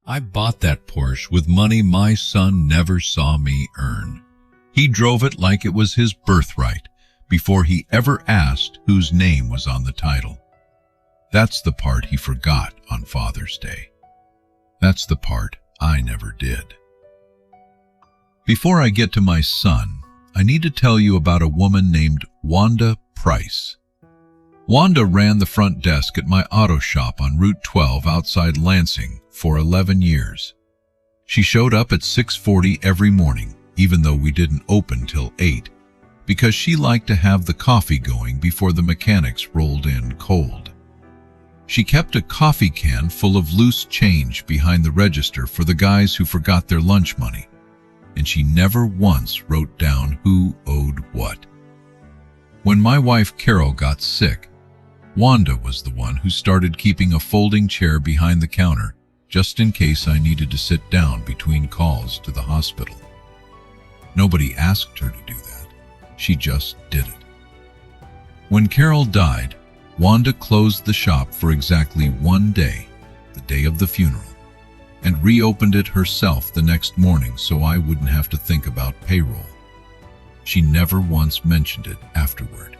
I bought that Porsche with money my son never saw me earn. He drove it like it was his birthright before he ever asked whose name was on the title. That's the part he forgot on Father's Day. That's the part I never did. Before I get to my son, I need to tell you about a woman named Wanda Price. Wanda ran the front desk at my auto shop on Route 12 outside Lansing for 11 years. She showed up at 6:40 every morning, even though we didn't open till 8, because she liked to have the coffee going before the mechanics rolled in cold. She kept a coffee can full of loose change behind the register for the guys who forgot their lunch money, and she never once wrote down who owed what. When my wife Carol got sick, Wanda was the one who started keeping a folding chair behind the counter just in case I needed to sit down between calls to the hospital. Nobody asked her to do that. She just did it. When Carol died, Wanda closed the shop for exactly 1 day, the day of the funeral, and reopened it herself the next morning so I wouldn't have to think about payroll. She never once mentioned it afterward.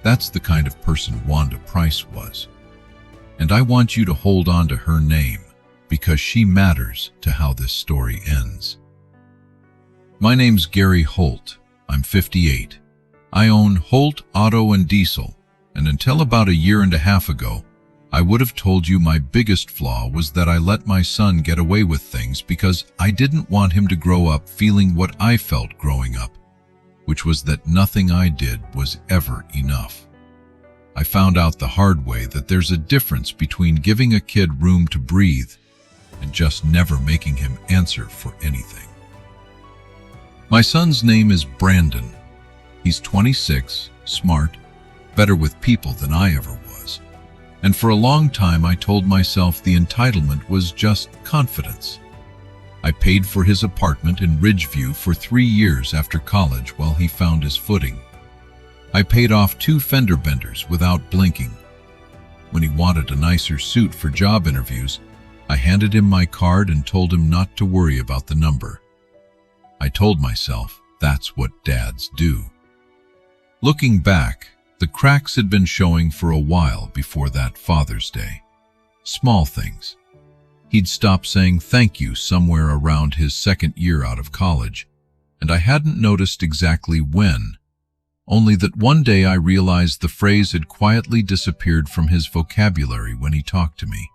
That's the kind of person Wanda Price was. And I want you to hold on to her name because she matters to how this story ends. My name's Gary Holt. I'm 58. I own Holt Auto and Diesel, and until about a year and a half ago, I would have told you my biggest flaw was that I let my son get away with things because I didn't want him to grow up feeling what I felt growing up, which was that nothing I did was ever enough. I found out the hard way that there's a difference between giving a kid room to breathe and just never making him answer for anything. My son's name is Brandon. He's 26, smart, better with people than I ever was. And for a long time I told myself the entitlement was just confidence. I paid for his apartment in Ridgeview for 3 years after college while he found his footing. I paid off 2 fender benders without blinking. When he wanted a nicer suit for job interviews, I handed him my card and told him not to worry about the number. I told myself that's what dads do. Looking back, the cracks had been showing for a while before that Father's Day. Small things. He'd stopped saying thank you somewhere around his second year out of college, and I hadn't noticed exactly when, only that one day I realized the phrase had quietly disappeared from his vocabulary when he talked to me.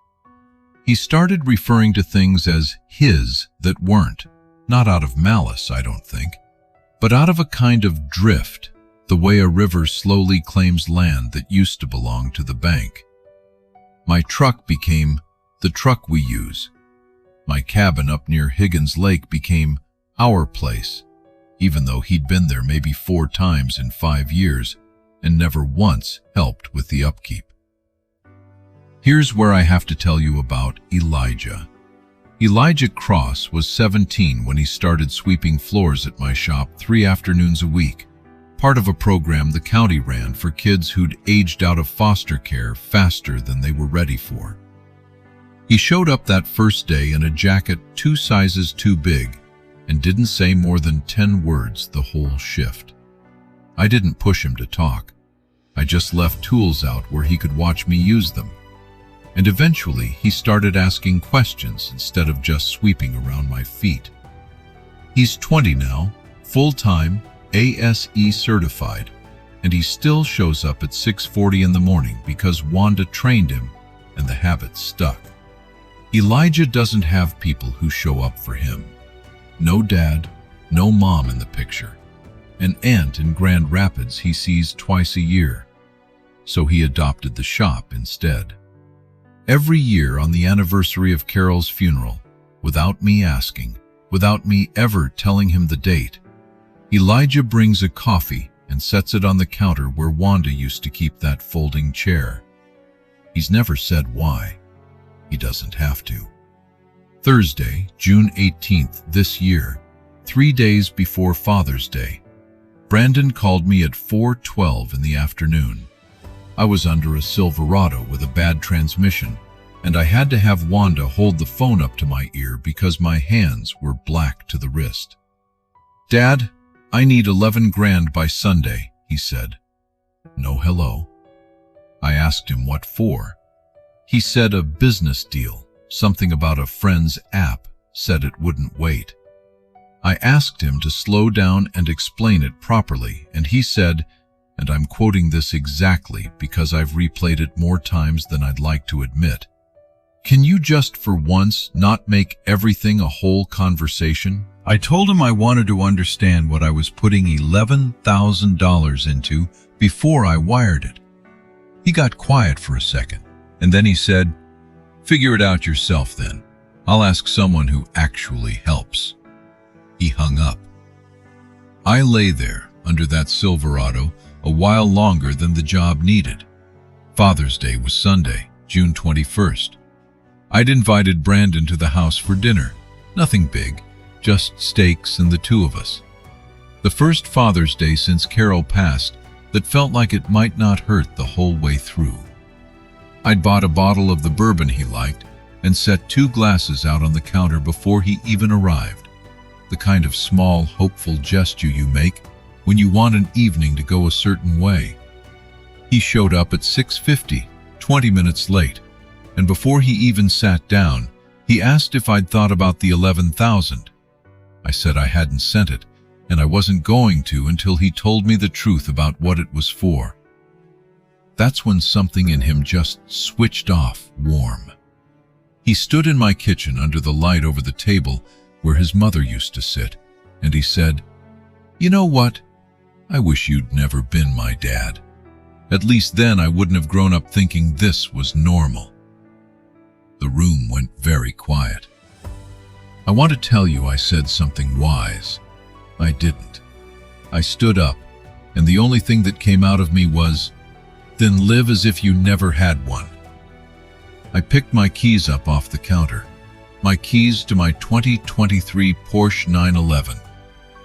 He started referring to things as his that weren't, not out of malice, I don't think, but out of a kind of drift, the way a river slowly claims land that used to belong to the bank. My truck became the truck we use. My cabin up near Higgins Lake became our place, even though he'd been there maybe 4 times in 5 years and never once helped with the upkeep. Here's where I have to tell you about Elijah. Elijah Cross was 17 when he started sweeping floors at my shop 3 afternoons a week, part of a program the county ran for kids who'd aged out of foster care faster than they were ready for. He showed up that first day in a jacket 2 sizes too big and didn't say more than 10 words the whole shift. I didn't push him to talk. I just left tools out where he could watch me use them. And eventually he started asking questions instead of just sweeping around my feet. He's 20 now, full-time, ASE certified, and he still shows up at 6:40 in the morning because Wanda trained him and the habit stuck. Elijah doesn't have people who show up for him. No dad, no mom in the picture. An aunt in Grand Rapids he sees twice a year, so he adopted the shop instead. Every year on the anniversary of Carol's funeral, without me asking, without me ever telling him the date, Elijah brings a coffee and sets it on the counter where Wanda used to keep that folding chair. He's never said why. He doesn't have to. Thursday, June 18th this year, 3 days before Father's Day, Brandon called me at 4:12 in the afternoon. I was under a Silverado with a bad transmission, and I had to have Wanda hold the phone up to my ear because my hands were black to the wrist. "Dad, I need 11 grand by Sunday," he said. No hello. I asked him what for. He said a business deal, something about a friend's app, said it wouldn't wait. I asked him to slow down and explain it properly, and he said, and I'm quoting this exactly because I've replayed it more times than I'd like to admit, "Can you just for once not make everything a whole conversation?" I told him I wanted to understand what I was putting $11,000 into before I wired it. He got quiet for a second, and then he said, "Figure it out yourself then. I'll ask someone who actually helps." He hung up. I lay there under that Silverado a while longer than the job needed. Father's Day was Sunday, June 21st. I'd invited Brandon to the house for dinner. Nothing big, just steaks and the two of us. The first Father's Day since Carol passed that felt like it might not hurt the whole way through. I'd bought a bottle of the bourbon he liked and set 2 glasses out on the counter before he even arrived. The kind of small, hopeful gesture you make when you want an evening to go a certain way. He showed up at 6:50, 20 minutes late, and before he even sat down, he asked if I'd thought about the 11,000. I said I hadn't sent it, and I wasn't going to until he told me the truth about what it was for. That's when something in him just switched off warm. He stood in my kitchen under the light over the table where his mother used to sit, and he said, "You know what? I wish you'd never been my dad. At least then I wouldn't have grown up thinking this was normal." The room went very quiet. I want to tell you I said something wise. I didn't. I stood up, and the only thing that came out of me was, "Then live as if you never had one." I picked my keys up off the counter. My keys to my 2023 Porsche 911,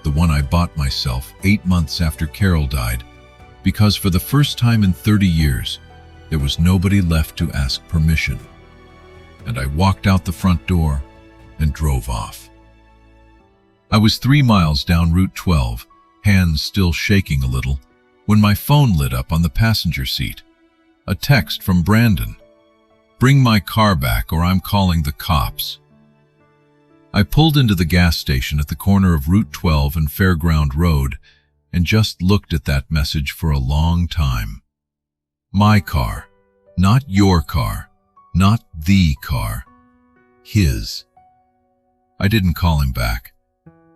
the one I bought myself 8 months after Carol died, because for the first time in 30 years, there was nobody left to ask permission. And I walked out the front door and drove off. I was 3 miles down Route 12, hands still shaking a little, when my phone lit up on the passenger seat. A text from Brandon. "Bring my car back or I'm calling the cops." I pulled into the gas station at the corner of Route 12 and Fairground Road and just looked at that message for a long time. My car, not your car, not the car, his. I didn't call him back.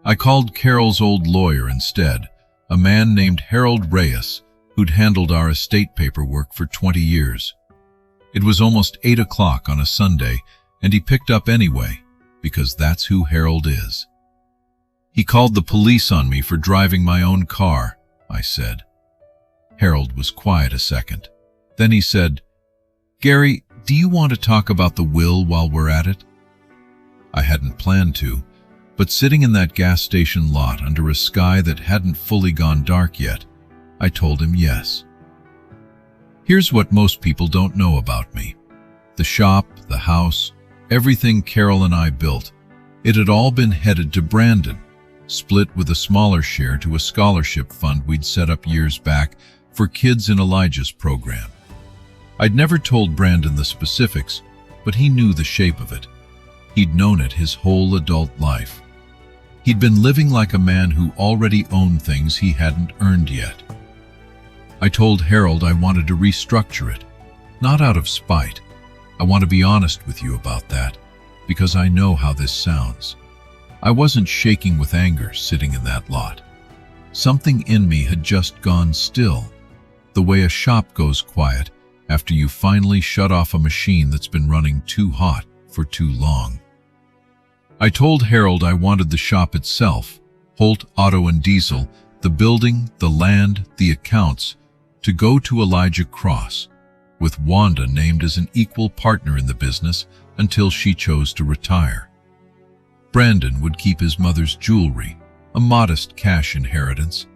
I called Carol's old lawyer instead, a man named Harold Reyes, who'd handled our estate paperwork for 20 years. It was almost 8 o'clock on a Sunday, and he picked up anyway, because that's who Harold is. "He called the police on me for driving my own car," I said. Harold was quiet a second. Then he said, "Gary, do you want to talk about the will while we're at it?" I hadn't planned to, but sitting in that gas station lot under a sky that hadn't fully gone dark yet, I told him yes. Here's what most people don't know about me. The shop, the house, everything Carol and I built, it had all been headed to Brandon, split with a smaller share to a scholarship fund we'd set up years back for kids in Elijah's program. I'd never told Brandon the specifics, but he knew the shape of it. He'd known it his whole adult life. He'd been living like a man who already owned things he hadn't earned yet. I told Harold I wanted to restructure it, not out of spite. I want to be honest with you about that, because I know how this sounds. I wasn't shaking with anger sitting in that lot. Something in me had just gone still, the way a shop goes quiet after you finally shut off a machine that's been running too hot for too long. I told Harold I wanted the shop itself, Holt Auto and Diesel, the building, the land, the accounts, to go to Elijah Cross, with Wanda named as an equal partner in the business until she chose to retire. Brandon would keep his mother's jewelry, a modest cash inheritance,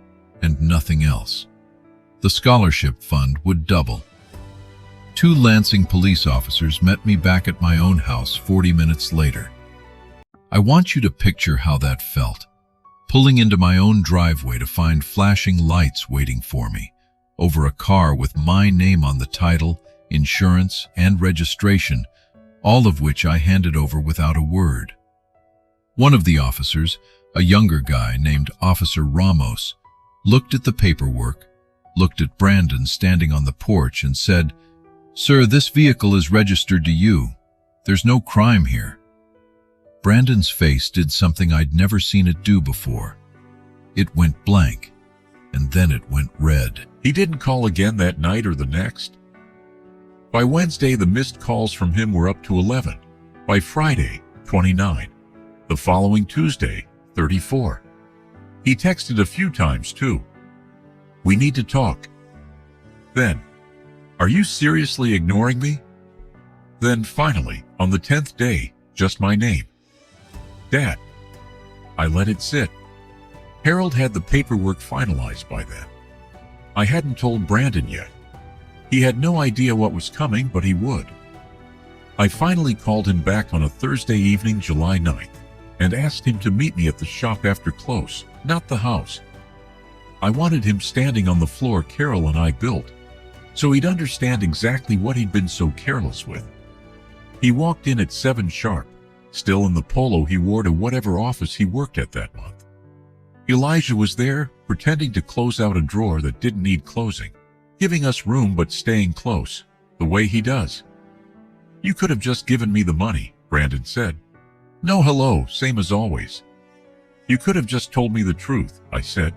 and nothing else. The scholarship fund would double. 2 Lansing police officers met me back at my own house 40 minutes later. I want you to picture how that felt. Pulling into my own driveway to find flashing lights waiting for me, over a car with my name on the title, insurance, and registration, all of which I handed over without a word. One of the officers, a younger guy named Officer Ramos, looked at the paperwork, looked at Brandon standing on the porch and said, "Sir, this vehicle is registered to you. There's no crime here." Brandon's face did something I'd never seen it do before. It went blank, and then it went red. He didn't call again that night or the next. By Wednesday, the missed calls from him were up to 11. By Friday, 29. The following Tuesday, 34. He texted a few times too. "We need to talk." Then, "Are you seriously ignoring me?" Then finally, on the 10th day, just my name. "Dad." I let it sit. Harold had the paperwork finalized by then. I hadn't told Brandon yet. He had no idea what was coming, but he would. I finally called him back on a Thursday evening, July 9th, and asked him to meet me at the shop after close, not the house. I wanted him standing on the floor Carol and I built, so he'd understand exactly what he'd been so careless with. He walked in at 7 sharp, still in the polo he wore to whatever office he worked at that month. Elijah was there, pretending to close out a drawer that didn't need closing, giving us room but staying close, the way he does. "You could have just given me the money," Brandon said. "No hello, same as always." "You could have just told me the truth," I said.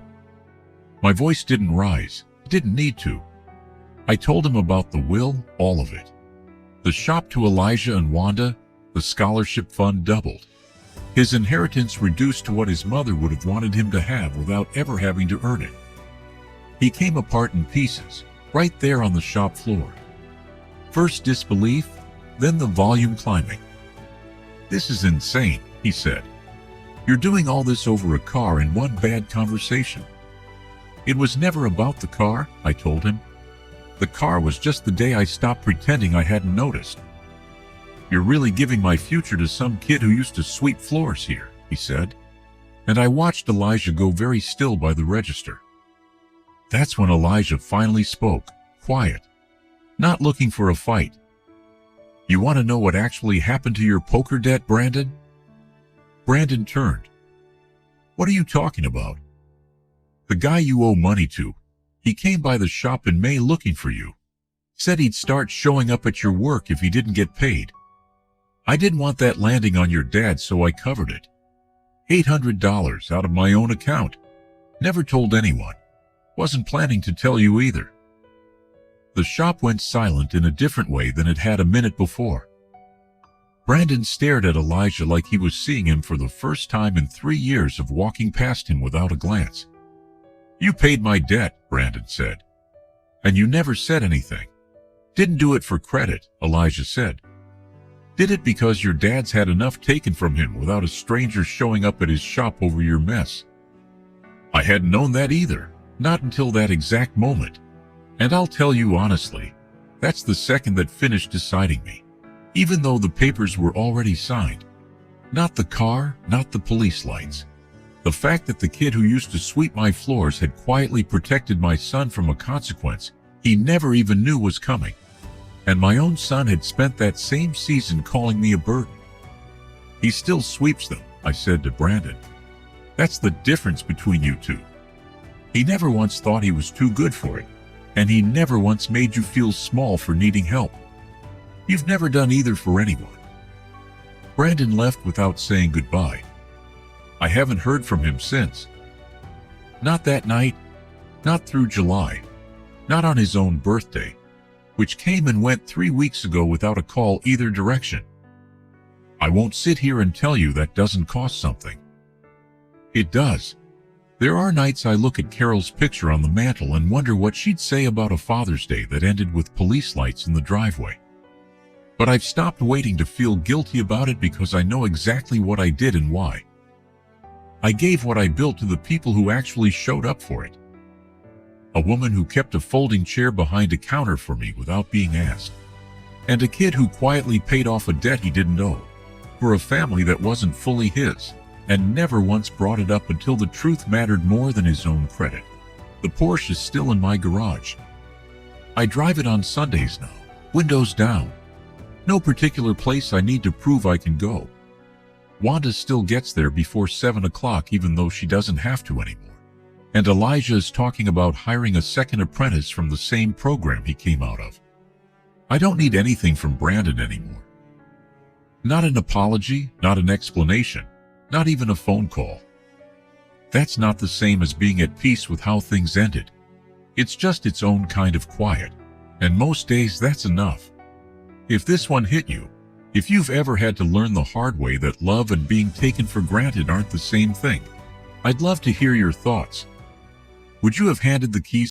My voice didn't rise, it didn't need to. I told him about the will, all of it. The shop to Elijah and Wanda, the scholarship fund doubled. His inheritance reduced to what his mother would have wanted him to have without ever having to earn it. He came apart in pieces, right there on the shop floor. First disbelief, then the volume climbing. "This is insane," he said. "You're doing all this over a car in one bad conversation." "It was never about the car," I told him. "The car was just the day I stopped pretending I hadn't noticed." "You're really giving my future to some kid who used to sweep floors here," he said. And I watched Elijah go very still by the register. That's when Elijah finally spoke, quiet, not looking for a fight. "You want to know what actually happened to your poker debt, Brandon?" Brandon turned. "What are you talking about?" "The guy you owe money to. He came by the shop in May looking for you. Said he'd start showing up at your work if he didn't get paid. I didn't want that landing on your dad, so I covered it. $800 out of my own account. Never told anyone. Wasn't planning to tell you either." The shop went silent in a different way than it had a minute before. Brandon stared at Elijah like he was seeing him for the first time in 3 years of walking past him without a glance. "You paid my debt," Brandon said. "And you never said anything." "Didn't do it for credit," Elijah said. "Did it because your dad's had enough taken from him without a stranger showing up at his shop over your mess." I hadn't known that either, not until that exact moment. And I'll tell you honestly, that's the second that finished deciding me, even though the papers were already signed. Not the car, not the police lights. The fact that the kid who used to sweep my floors had quietly protected my son from a consequence he never even knew was coming. And my own son had spent that same season calling me a burden. "He still sweeps them," I said to Brandon. "That's the difference between you two. He never once thought he was too good for it, and he never once made you feel small for needing help. You've never done either for anyone." Brandon left without saying goodbye. I haven't heard from him since. Not that night, not through July, not on his own birthday, which came and went 3 weeks ago without a call either direction. I won't sit here and tell you that doesn't cost something. It does. There are nights I look at Carol's picture on the mantle and wonder what she'd say about a Father's Day that ended with police lights in the driveway. But I've stopped waiting to feel guilty about it because I know exactly what I did and why. I gave what I built to the people who actually showed up for it. A woman who kept a folding chair behind a counter for me without being asked. And a kid who quietly paid off a debt he didn't owe, for a family that wasn't fully his, and never once brought it up until the truth mattered more than his own credit. The Porsche is still in my garage. I drive it on Sundays now, windows down. No particular place I need to prove I can go. Wanda still gets there before 7 o'clock even though she doesn't have to anymore. And Elijah is talking about hiring a second apprentice from the same program he came out of. I don't need anything from Brandon anymore. Not an apology, not an explanation, not even a phone call. That's not the same as being at peace with how things ended. It's just its own kind of quiet, and most days that's enough. If this one hit you, if you've ever had to learn the hard way that love and being taken for granted aren't the same thing, I'd love to hear your thoughts. Would you have handed the keys